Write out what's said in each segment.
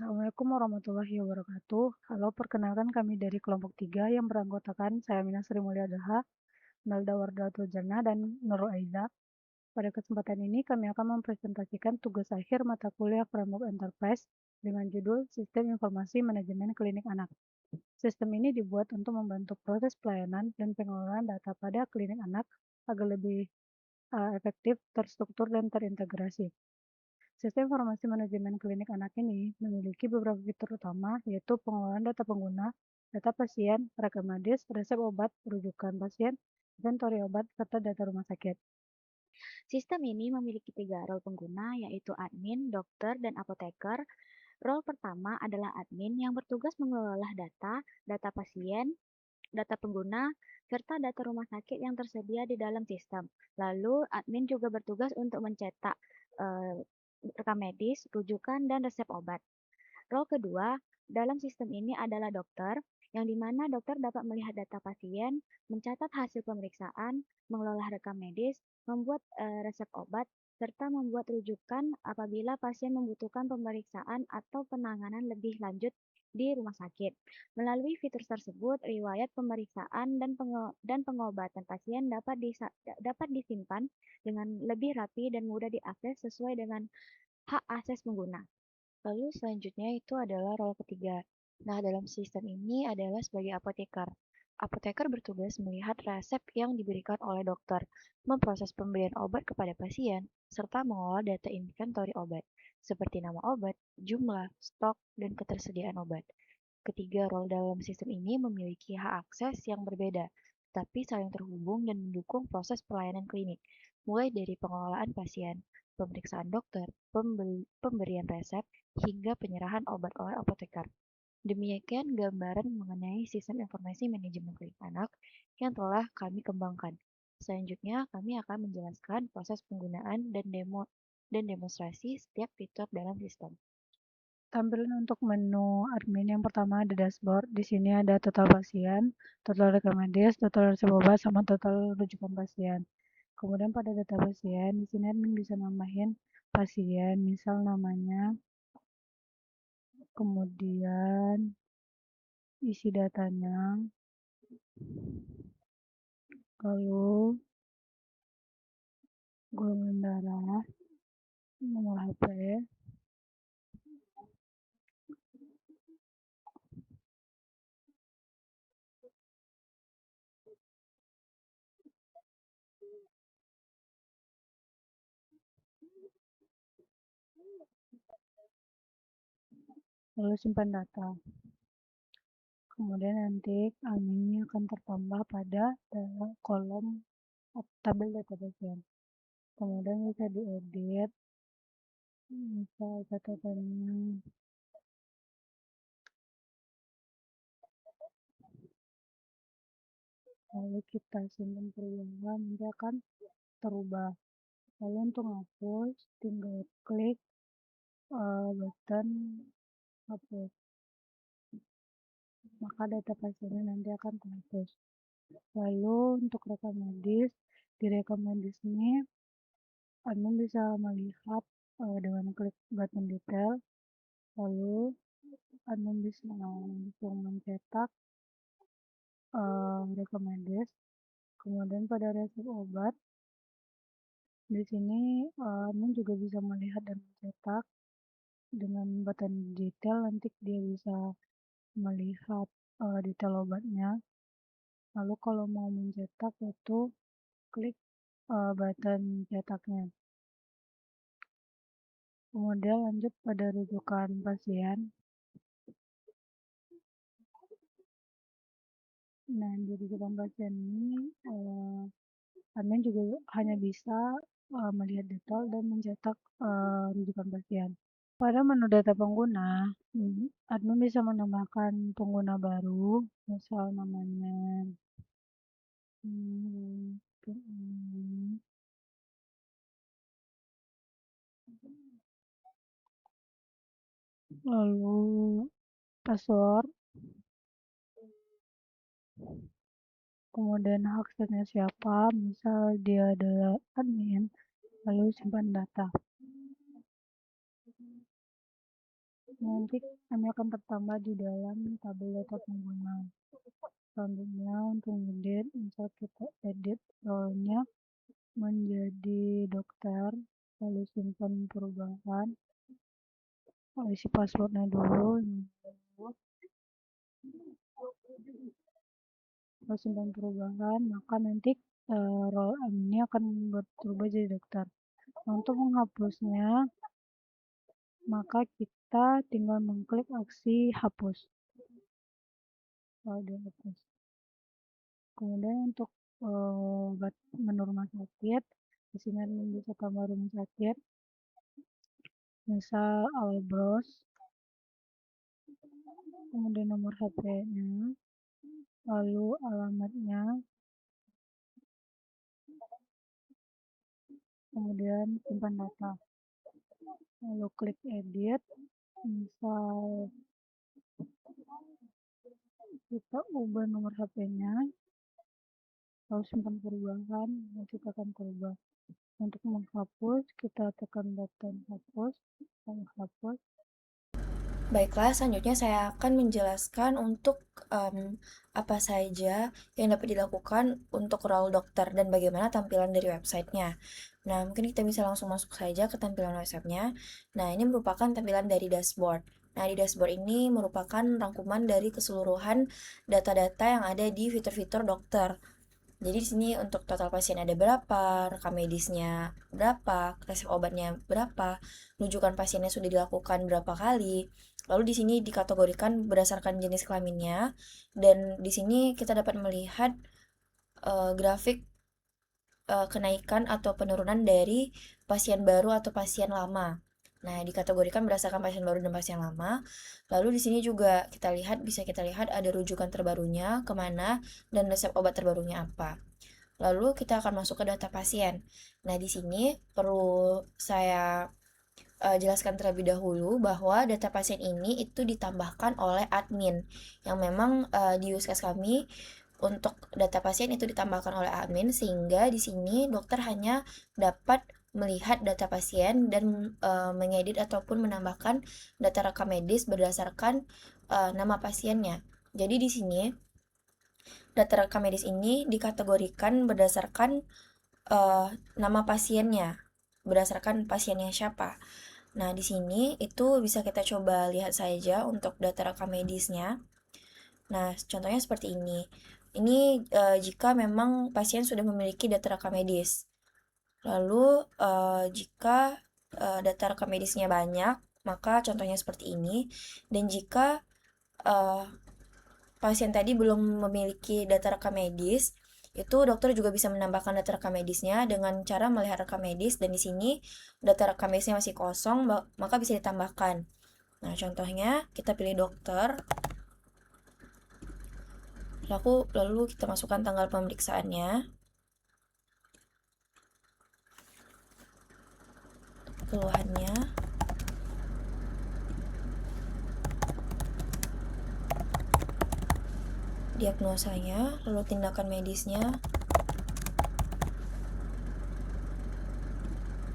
Assalamualaikum warahmatullahi wabarakatuh. Halo, perkenalkan kami dari kelompok 3 yang beranggotakan saya Mina Sri Mulyadaha, Melda Wardatul Jannah, dan Nurul Aiza. Pada kesempatan ini kami akan mempresentasikan tugas akhir mata kuliah Framework Enterprise dengan judul Sistem Informasi Manajemen Klinik Anak. Sistem ini dibuat untuk membantu proses pelayanan dan pengelolaan data pada klinik anak agar lebih efektif, terstruktur, dan terintegrasi. Sistem informasi manajemen klinik anak ini memiliki beberapa fitur utama, yaitu pengelolaan data pengguna, data pasien, rekam medis, resep obat, rujukan pasien, inventory obat, serta data rumah sakit. Sistem ini memiliki 3 role pengguna, yaitu admin, dokter, dan apoteker. Role pertama adalah admin yang bertugas mengelola data pasien, data pengguna, serta data rumah sakit yang tersedia di dalam sistem. Lalu, admin juga bertugas untuk mencetak eh, rekam medis, rujukan, dan resep obat. Role kedua dalam sistem ini adalah dokter, yang dimana dokter dapat melihat data pasien, mencatat hasil pemeriksaan, mengelola rekam medis, membuat resep obat, serta membuat rujukan apabila pasien membutuhkan pemeriksaan atau penanganan lebih lanjut di rumah sakit. Melalui fitur tersebut, riwayat pemeriksaan dan pengobatan pasien dapat disimpan dengan lebih rapi dan mudah diakses sesuai dengan hak akses pengguna. Lalu selanjutnya itu adalah role ketiga. Nah, dalam sistem ini adalah sebagai apoteker. Apoteker bertugas melihat resep yang diberikan oleh dokter, memproses pemberian obat kepada pasien, serta mengolah data inventory obat, seperti nama obat, jumlah, stok, dan ketersediaan obat. Ketiga role dalam sistem ini memiliki hak akses yang berbeda, tapi saling terhubung dan mendukung proses pelayanan klinik, mulai dari pengelolaan pasien, pemeriksaan dokter, pemberian resep, hingga penyerahan obat oleh apoteker. Demikian gambaran mengenai sistem informasi manajemen klinik anak yang telah kami kembangkan. Selanjutnya, kami akan menjelaskan proses penggunaan dan demonstrasi setiap fitur dalam sistem. Tampilan untuk menu admin yang pertama ada dashboard. Di sini ada total pasien, total rekam medis, total resep obat, sama total rujukan pasien. Kemudian pada data pasien, di sini admin bisa nambahin pasien, misal namanya, kemudian isi datanya, lalu golongan darah, nomor HP, lalu simpan data. Kemudian nanti adminnya akan tertambah pada kolom tabel data pasien. Kemudian bisa diedit, misal catatannya, lalu kita simpan perubahan, nanti akan terubah. Lalu untuk hapus, tinggal klik button hapus, maka data pasiennya nanti akan terhapus. Lalu untuk rekam medis, di rekam medis ini admin bisa melihat dengan klik button detail. Lalu admin bisa langsung mencetak rekam medis. Kemudian pada resep obat, di sini admin juga bisa melihat dan mencetak. Dengan button detail nanti dia bisa melihat detail obatnya. Lalu kalau mau mencetak itu klik button cetaknya. Kemudian lanjut pada rujukan pasien. Nah, di rujukan pasien ini admin juga hanya bisa melihat detail dan mencetak rujukan pasien. Pada menu data pengguna, admin bisa menambahkan pengguna baru, misal namanya lalu password, kemudian aksesnya siapa, misal dia adalah admin, lalu simpan data. Nanti kami akan tertambah di dalam tabel data pengguna. Selanjutnya untuk edit, misal kita edit role-nya menjadi dokter, lalu simpan perubahan, isi passwordnya dulu, lalu simpan perubahan, maka nanti role ini akan berubah jadi dokter. Nah, untuk menghapusnya, maka kita tinggal mengklik aksi hapus. Lalu dihapus. Kemudian untuk menu rumah sakit, di sini bisa tambah rumah sakit, misal Albros, kemudian nomor HP-nya, lalu alamatnya, kemudian simpan data, lalu klik edit, misal kita ubah nomor HP-nya, lalu simpan perubahan, nanti akan berubah. Untuk menghapus, kita tekan button hapus, lalu hapus. Baiklah, selanjutnya saya akan menjelaskan untuk apa saja yang dapat dilakukan untuk role dokter dan bagaimana tampilan dari websitenya. Nah, mungkin kita bisa langsung masuk saja ke tampilan websitenya. Nah, ini merupakan tampilan dari dashboard. Nah, di dashboard ini merupakan rangkuman dari keseluruhan data-data yang ada di fitur-fitur dokter. Jadi di sini untuk total pasien ada berapa, rekam medisnya berapa, resep obatnya berapa, rujukan pasiennya sudah dilakukan berapa kali. Lalu di sini dikategorikan berdasarkan jenis kelaminnya, dan di sini kita dapat melihat grafik kenaikan atau penurunan dari pasien baru atau pasien lama. Nah, dikategorikan berdasarkan pasien baru dan pasien lama. Lalu di sini juga bisa kita lihat ada rujukan terbarunya kemana dan resep obat terbarunya apa. Lalu kita akan masuk ke data pasien. Nah, di sini perlu saya jelaskan terlebih dahulu bahwa data pasien ini itu ditambahkan oleh admin yang memang di use case kami untuk data pasien itu ditambahkan oleh admin, sehingga di sini dokter hanya dapat melihat data pasien dan mengedit ataupun menambahkan data rekam medis berdasarkan nama pasiennya. Jadi di sini data rekam medis ini dikategorikan berdasarkan nama pasiennya, berdasarkan pasiennya siapa. Nah, di sini itu bisa kita coba lihat saja untuk data rekam medisnya. Nah, contohnya seperti ini. Ini jika memang pasien sudah memiliki data rekam medis. Lalu jika data rekam medisnya banyak, maka contohnya seperti ini. Dan jika pasien tadi belum memiliki data rekam medis, itu dokter juga bisa menambahkan data rekam medisnya dengan cara melihat rekam medis, dan di sini data rekam medisnya masih kosong, maka bisa ditambahkan. Nah, contohnya kita pilih dokter, lalu kita masukkan tanggal pemeriksaannya, keluhannya, diagnosanya, lalu tindakan medisnya.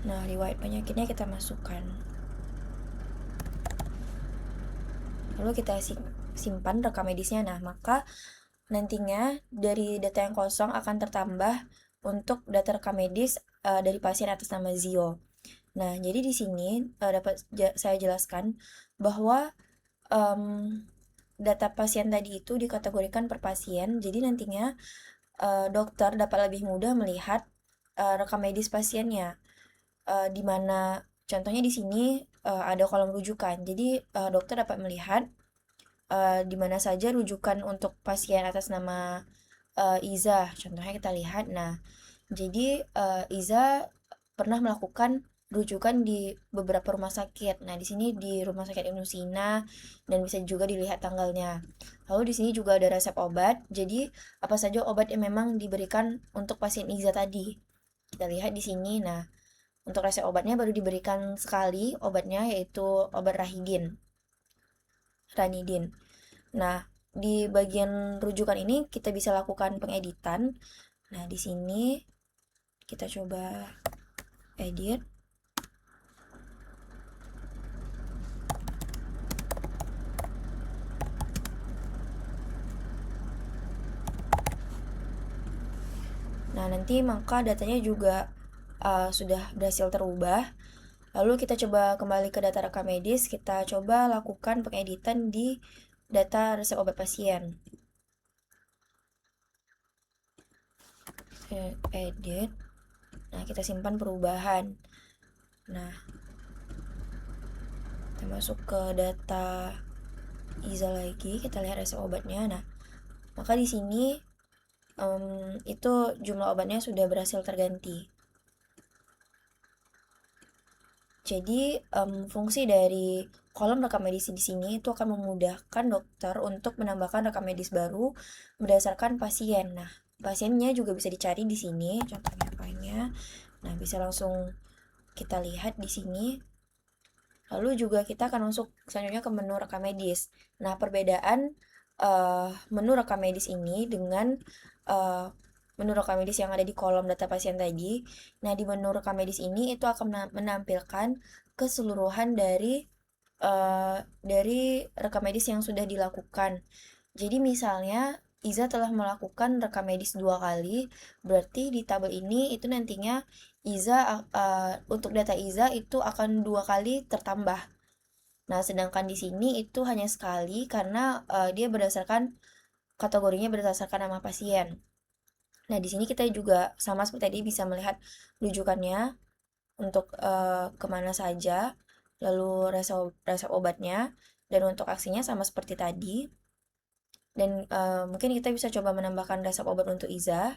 Nah, riwayat penyakitnya kita masukkan. Lalu kita simpan rekam medisnya. Nah, maka nantinya dari data yang kosong akan tertambah untuk data rekam medis dari pasien atas nama Zio. Nah, jadi di sini dapat saya jelaskan bahwa data pasien tadi itu dikategorikan per pasien. Jadi nantinya dokter dapat lebih mudah melihat rekam medis pasiennya. Di mana contohnya di sini ada kolom rujukan. Jadi dokter dapat melihat di mana saja rujukan untuk pasien atas nama Iza. Contohnya kita lihat. Nah, jadi Iza pernah melakukan rujukan di beberapa rumah sakit. Nah, di sini di Rumah Sakit Ibnu Sina, dan bisa juga dilihat tanggalnya. Lalu di sini juga ada resep obat. Jadi apa saja obat yang memang diberikan untuk pasien Iza tadi. Kita lihat di sini. Nah, untuk resep obatnya baru diberikan sekali obatnya, yaitu obat ranidin. Nah, di bagian rujukan ini kita bisa lakukan pengeditan. Nah, di sini kita coba edit. Nah, nanti maka datanya juga sudah berhasil terubah. Lalu kita coba kembali ke data rekam medis, kita coba lakukan pengeditan di data resep obat pasien. Edit. Nah, kita simpan perubahan. Nah, kita masuk ke data Iza lagi, kita lihat resep obatnya. Nah, maka di sini itu jumlah obatnya sudah berhasil terganti. Jadi fungsi dari kolom rekam medis di sini itu akan memudahkan dokter untuk menambahkan rekam medis baru berdasarkan pasien. Nah, pasiennya juga bisa dicari di sini, contohnya apanya. Nah, bisa langsung kita lihat di sini. Lalu juga kita akan masuk selanjutnya ke menu rekam medis. Nah, perbedaan menu rekam medis ini dengan menu rekam medis yang ada di kolom data pasien tadi. Nah, di menu rekam medis ini itu akan menampilkan keseluruhan dari rekam medis yang sudah dilakukan. Jadi misalnya Iza telah melakukan rekam medis 2 kali, berarti di tabel ini itu nantinya Iza untuk data Iza itu akan 2 kali tertambah. Nah, sedangkan di sini itu hanya sekali karena dia berdasarkan kategorinya berdasarkan nama pasien. Nah, di sini kita juga sama seperti tadi bisa melihat rujukannya untuk kemana saja, lalu resep obatnya, dan untuk aksinya sama seperti tadi. Dan mungkin kita bisa coba menambahkan resep obat untuk Iza.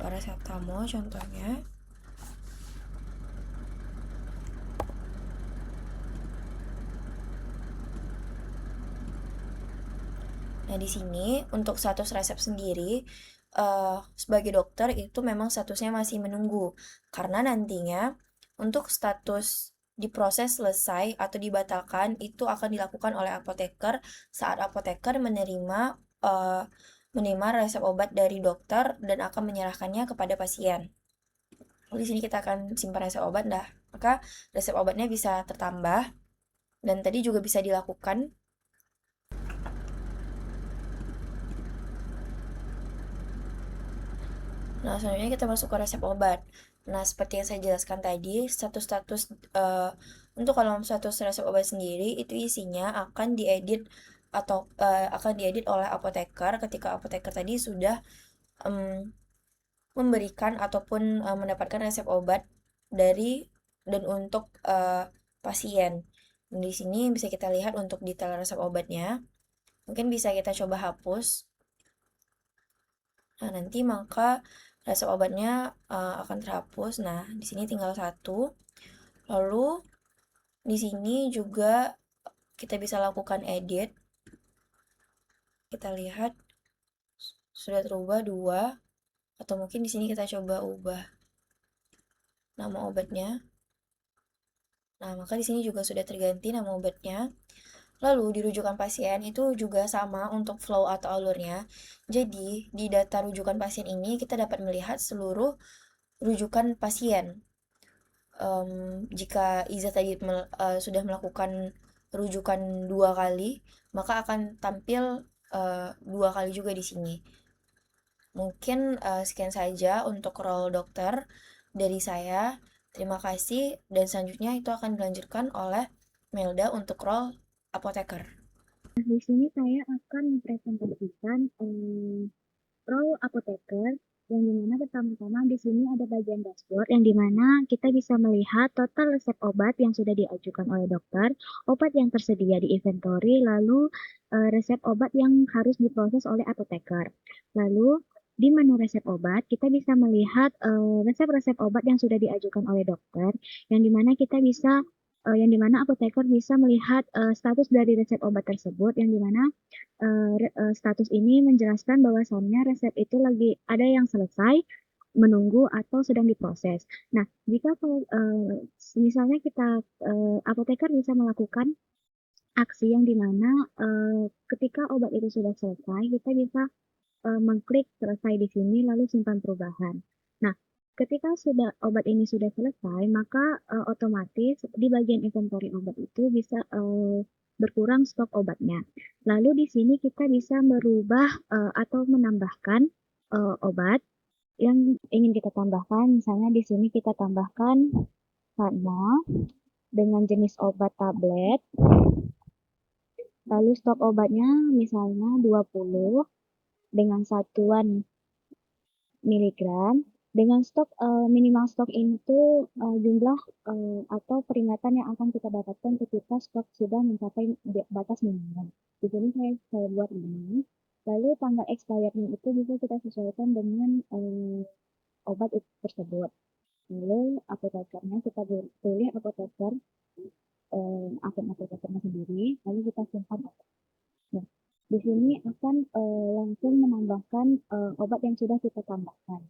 Paracetamol contohnya. Nah, di sini untuk status resep sendiri, sebagai dokter itu memang statusnya masih menunggu. Karena nantinya untuk status diproses selesai atau dibatalkan itu akan dilakukan oleh apoteker saat apoteker menerima resep obat dari dokter dan akan menyerahkannya kepada pasien. Di sini kita akan simpan resep obat, maka resep obatnya bisa tertambah dan tadi juga bisa dilakukan. Nah, selanjutnya kita masuk ke resep obat. Nah, seperti yang saya jelaskan tadi, status-status untuk kolom status resep obat sendiri itu isinya akan diedit atau akan diedit oleh apoteker ketika apoteker tadi sudah memberikan ataupun mendapatkan resep obat dari dan untuk pasien. Di sini bisa kita lihat untuk detail resep obatnya. Mungkin bisa kita coba hapus. Nah, nanti maka resep obatnya akan terhapus. Nah, di sini tinggal satu. Lalu di sini juga kita bisa lakukan edit. Kita lihat sudah terubah 2. Atau mungkin di sini kita coba ubah nama obatnya. Nah, maka di sini juga sudah terganti nama obatnya. Lalu di rujukan pasien itu juga sama untuk flow atau alurnya. Jadi di data rujukan pasien ini kita dapat melihat seluruh rujukan pasien. Jika Iza tadi sudah melakukan rujukan 2 kali, maka akan tampil 2 kali juga di sini. Mungkin sekian saja untuk role dokter dari saya. Terima kasih dan selanjutnya itu akan dilanjutkan oleh Melda untuk role apoteker. Di sini saya akan mempresentasikan role apoteker yang dimana pertama-tama di sini ada bagian dashboard yang dimana kita bisa melihat total resep obat yang sudah diajukan oleh dokter, obat yang tersedia di inventory, lalu resep obat yang harus diproses oleh apoteker. Lalu di menu resep obat kita bisa melihat resep-resep obat yang sudah diajukan oleh dokter, yang dimana kita bisa yang dimana apoteker bisa melihat status dari resep obat tersebut, yang dimana status ini menjelaskan bahwasannya resep itu lagi ada yang selesai, menunggu atau sedang diproses. Nah, jika misalnya kita apoteker bisa melakukan aksi yang dimana ketika obat itu sudah selesai, kita bisa mengklik selesai di sini lalu simpan perubahan. Nah, ketika obat ini sudah selesai, maka otomatis di bagian inventory obat itu bisa berkurang stok obatnya. Lalu di sini kita bisa merubah atau menambahkan obat yang ingin kita tambahkan. Misalnya di sini kita tambahkan karena dengan jenis obat tablet. Lalu stok obatnya misalnya 20 dengan satuan miligram. Dengan stok minimal stok itu jumlah atau peringatan yang akan kita dapatkan ketika stok sudah mencapai batas minimum. Di sini saya buat ini. Lalu tanggal expirednya itu bisa kita sesuaikan dengan obat itu tersebut. Lalu apotekernya kita pilih apoteker akun apotekernya sendiri. Lalu kita simpan. Nah, di sini akan langsung menambahkan obat yang sudah kita tambahkan.